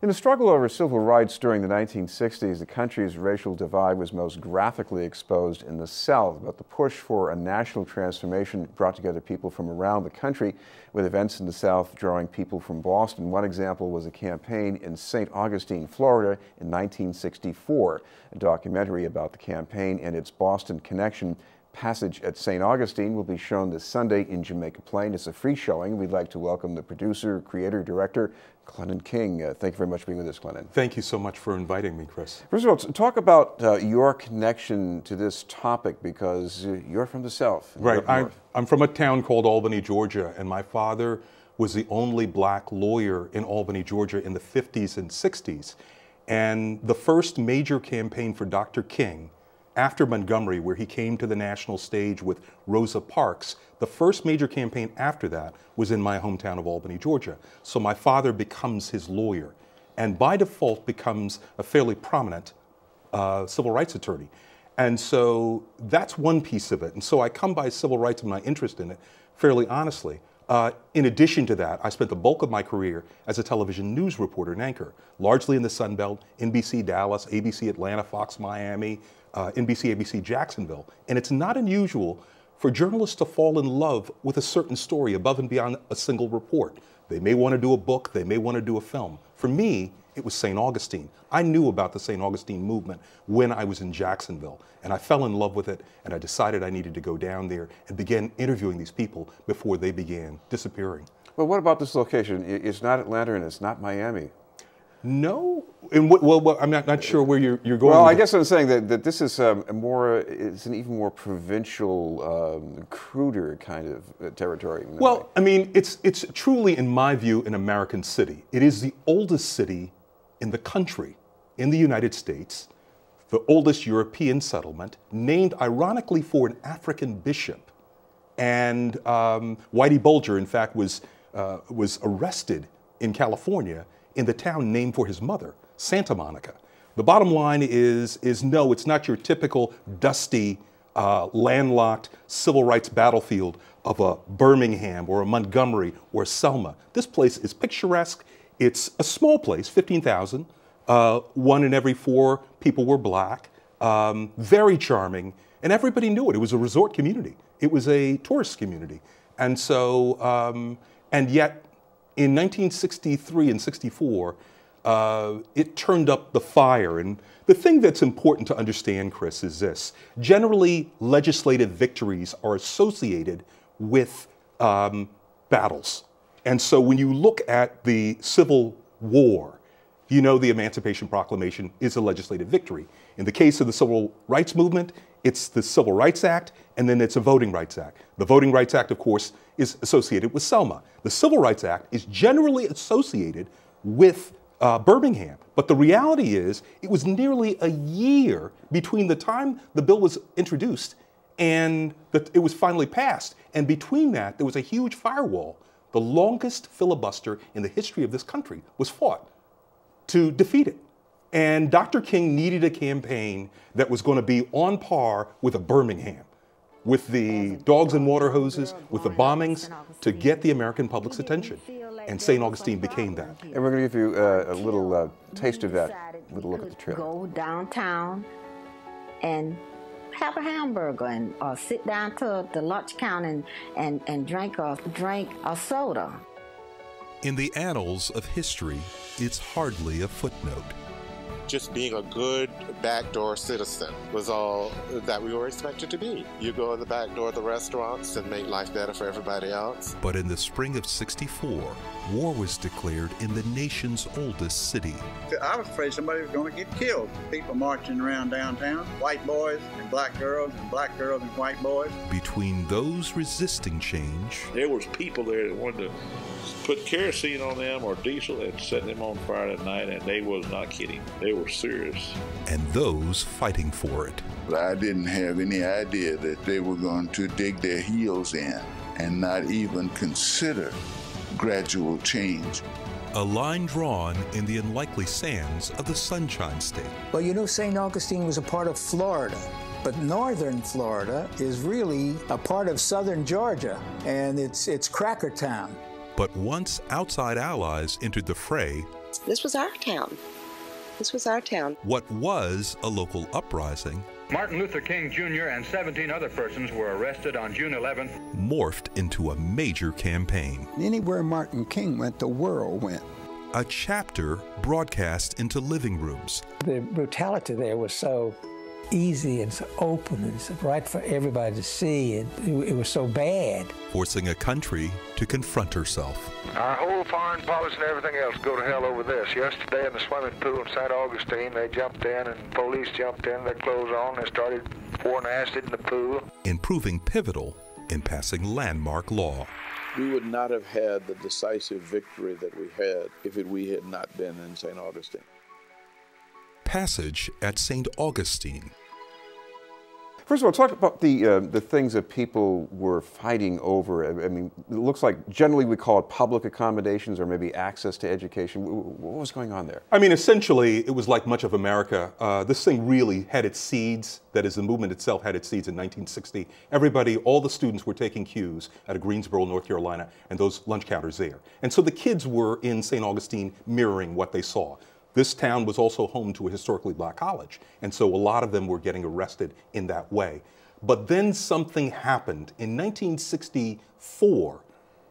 In the struggle over civil rights during the 1960s, the country's racial divide was most graphically exposed in the South. But the push for a national transformation brought together people from around the country, with events in the South drawing people from Boston. One example was a campaign in St. Augustine, Florida in 1964. A documentary about the campaign and its Boston connection, Passage at St. Augustine, will be shown this Sunday in Jamaica Plain. It's a free showing. We'd like to welcome the producer, creator, director, Clennon King. Thank you very much for being with us, Clennon. Thank you so much for inviting me, Chris. First of all, talk about your connection to this topic, because you're from the South. Right. I'm from a town called Albany, Georgia, and my father was the only black lawyer in Albany, Georgia in the 50s and 60s. And the first major campaign for Dr. King, after Montgomery, where he came to the national stage with Rosa Parks, the first major campaign after that was in my hometown of Albany, Georgia. So my father becomes his lawyer, and by default becomes a fairly prominent civil rights attorney. And so that's one piece of it. And so I come by civil rights and my interest in it fairly honestly. In addition to that, I spent the bulk of my career as a television news reporter and anchor, largely in the Sun Belt, NBC Dallas, ABC Atlanta, Fox Miami, NBC, ABC Jacksonville. And it's not unusual for journalists to fall in love with a certain story above and beyond a single report. They may want to do a book, they may want to do a film. For me, it was St. Augustine. I knew about the St. Augustine movement when I was in Jacksonville, and I fell in love with it, and I decided I needed to go down there and begin interviewing these people before they began disappearing. Well, what about this location? It's not Atlanta and it's not Miami. No, and well, I'm not sure where you're going. Well, I guess I'm saying that this is it's an even more provincial, cruder kind of territory. Well, I mean, it's truly, in my view, an American city. It is the oldest city in the country, in the United States, the oldest European settlement, named ironically for an African bishop. And Whitey Bulger, in fact, was arrested in California in the town named for his mother, Santa Monica. The bottom line is no, it's not your typical dusty, landlocked civil rights battlefield of a Birmingham or a Montgomery or a Selma. This place is picturesque. It's a small place, 15,000. 1 in every 4 people were black. Very charming, and everybody knew it. It was a resort community. It was a tourist community. And so, and yet, in 1963 and 64, it turned up the fire. And the thing that's important to understand, Chris, is this. Generally, legislative victories are associated with battles. And so when you look at the Civil War, you know the Emancipation Proclamation is a legislative victory. In the case of the Civil Rights Movement, it's the Civil Rights Act, and then it's a Voting Rights Act. The Voting Rights Act, of course, is associated with Selma. The Civil Rights Act is generally associated with Birmingham. But the reality is, it was nearly a year between the time the bill was introduced and that it was finally passed. And between that, there was a huge firewall. The longest filibuster in the history of this country was fought to defeat it. And Dr. King needed a campaign that was going to be on par with a Birmingham, with the dogs and water hoses, with the bombings, to get the American public's attention. And St. Augustine became that. And we're going to give you a little taste of that with a look at the trailer. Go downtown and have a hamburger or sit down to the lunch counter and drink a soda. In the annals of history, it's hardly a footnote. Just being a good backdoor citizen was all that we were expected to be. You go in the back door of the restaurants and make life better for everybody else. But in the spring of '64, war was declared in the nation's oldest city. I was afraid somebody was going to get killed. People marching around downtown, white boys and black girls and white boys. Between those resisting change, there was people there that wanted to put kerosene on them or diesel and set them on fire at night, and they was not kidding. They were serious. And those fighting for it. I didn't have any idea that they were going to dig their heels in and not even consider gradual change. A line drawn in the unlikely sands of the Sunshine State. Well, you know, St. Augustine was a part of Florida. But northern Florida is really a part of southern Georgia, and it's Cracker Town. But once outside allies entered the fray, This was our town. This was our town. What was a local uprising Martin Luther King Jr. and 17 other persons were arrested on June 11th. Morphed into a major campaign. Anywhere Martin King went, the world went. A chapter broadcast into living rooms. The brutality there was so easy and so open and so right for everybody to see, and it was so bad. Forcing a country to confront herself. Our whole foreign policy and everything else go to hell over this. Yesterday in the swimming pool in St. Augustine, they jumped in and police jumped in, their clothes on, they started pouring acid in the pool. In proving pivotal in passing landmark law. We would not have had the decisive victory that we had if we had not been in St. Augustine. Passage at St. Augustine. First of all, talk about the things that people were fighting over. I mean, it looks like generally we call it public accommodations or maybe access to education. What was going on there? I mean, essentially, it was like much of America. This thing really had its seeds, that is, the movement itself had its seeds in 1960. Everybody, all the students were taking cues out of Greensboro, North Carolina, and those lunch counters there. And so the kids were in St. Augustine mirroring what they saw. This town was also home to a historically black college, and so a lot of them were getting arrested in that way. But then something happened. In 1964,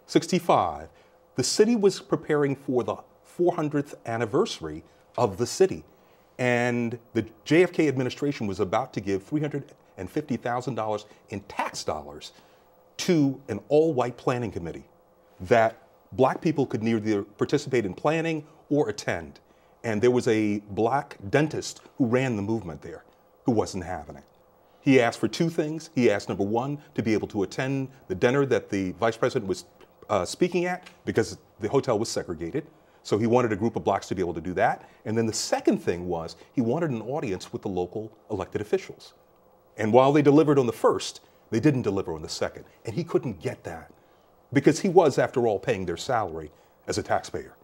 65, the city was preparing for the 400th anniversary of the city, and the JFK administration was about to give $350,000 in tax dollars to an all-white planning committee that black people could neither participate in planning or attend. And there was a black dentist who ran the movement there who wasn't having it. He asked for two things. He asked, number one, to be able to attend the dinner that the vice president was speaking at because the hotel was segregated. So he wanted a group of blacks to be able to do that. And then the second thing was he wanted an audience with the local elected officials. And while they delivered on the first, they didn't deliver on the second. And he couldn't get that because he was, after all, paying their salary as a taxpayer.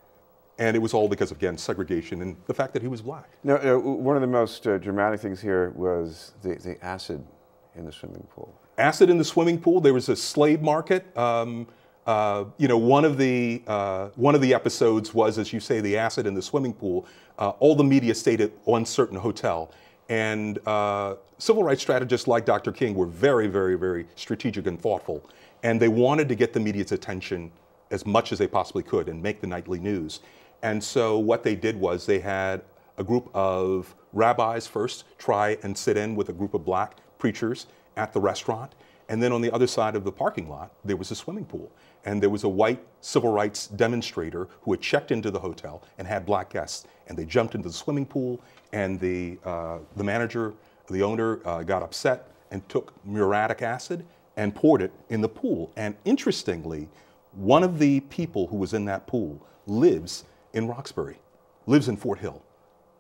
And it was all because of, again, segregation and the fact that he was black. Now, one of the most dramatic things here was the acid in the swimming pool. Acid in the swimming pool. There was a slave market. You know, one of the episodes was, as you say, the acid in the swimming pool. All the media stayed at one certain hotel. And civil rights strategists like Dr. King were very, very, very strategic and thoughtful. And they wanted to get the media's attention as much as they possibly could and make the nightly news. And so what they did was they had a group of rabbis first try and sit in with a group of black preachers at the restaurant. And then on the other side of the parking lot, there was a swimming pool. And there was a white civil rights demonstrator who had checked into the hotel and had black guests. And they jumped into the swimming pool, and the manager, the owner, got upset and took muriatic acid and poured it in the pool. And interestingly, one of the people who was in that pool lives in Roxbury, lives in Fort Hill.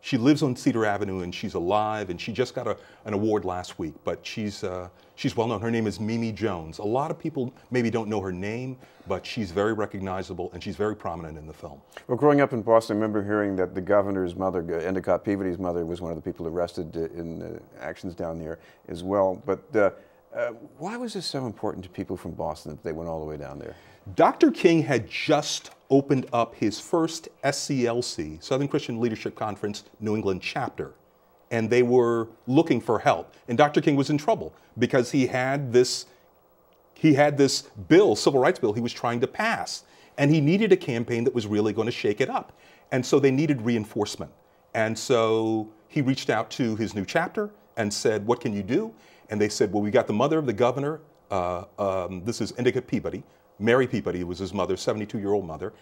She lives on Cedar Avenue, and she's alive, and she just got an award last week, but she's well known. Her name is Mimi Jones. A lot of people maybe don't know her name, but she's very recognizable, and she's very prominent in the film. Well, growing up in Boston, I remember hearing that the governor's mother, Endicott Peabody's mother, was one of the people arrested in actions down there as well. But why was this so important to people from Boston that they went all the way down there? Dr. King had just opened up his first SCLC, Southern Christian Leadership Conference, New England chapter, and they were looking for help. And Dr. King was in trouble because he had this bill, civil rights bill, he was trying to pass, and he needed a campaign that was really going to shake it up. And so they needed reinforcement. And so he reached out to his new chapter and said, "What can you do?" And they said, "Well, we got the mother of the governor. This is Endicott Peabody. Mary Peabody was his mother, 72-year-old mother.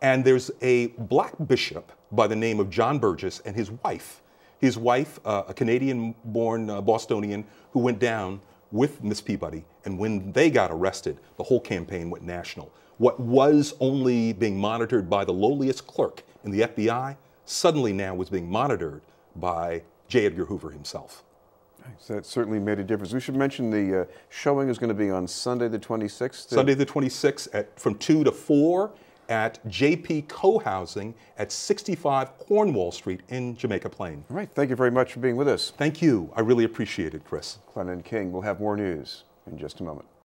And there's a black bishop by the name of John Burgess and his wife. His wife, a Canadian-born Bostonian, who went down with Miss Peabody. And when they got arrested, the whole campaign went national. What was only being monitored by the lowliest clerk in the FBI suddenly now was being monitored by J. Edgar Hoover himself. So that certainly made a difference. We should mention the showing is going to be on Sunday the 26th. Sunday the 26th from 2 to 4 at JP Co-Housing at 65 Cornwall Street in Jamaica Plain. All right. Thank you very much for being with us. Thank you. I really appreciate it, Chris. Clennon King. We'll have more news in just a moment.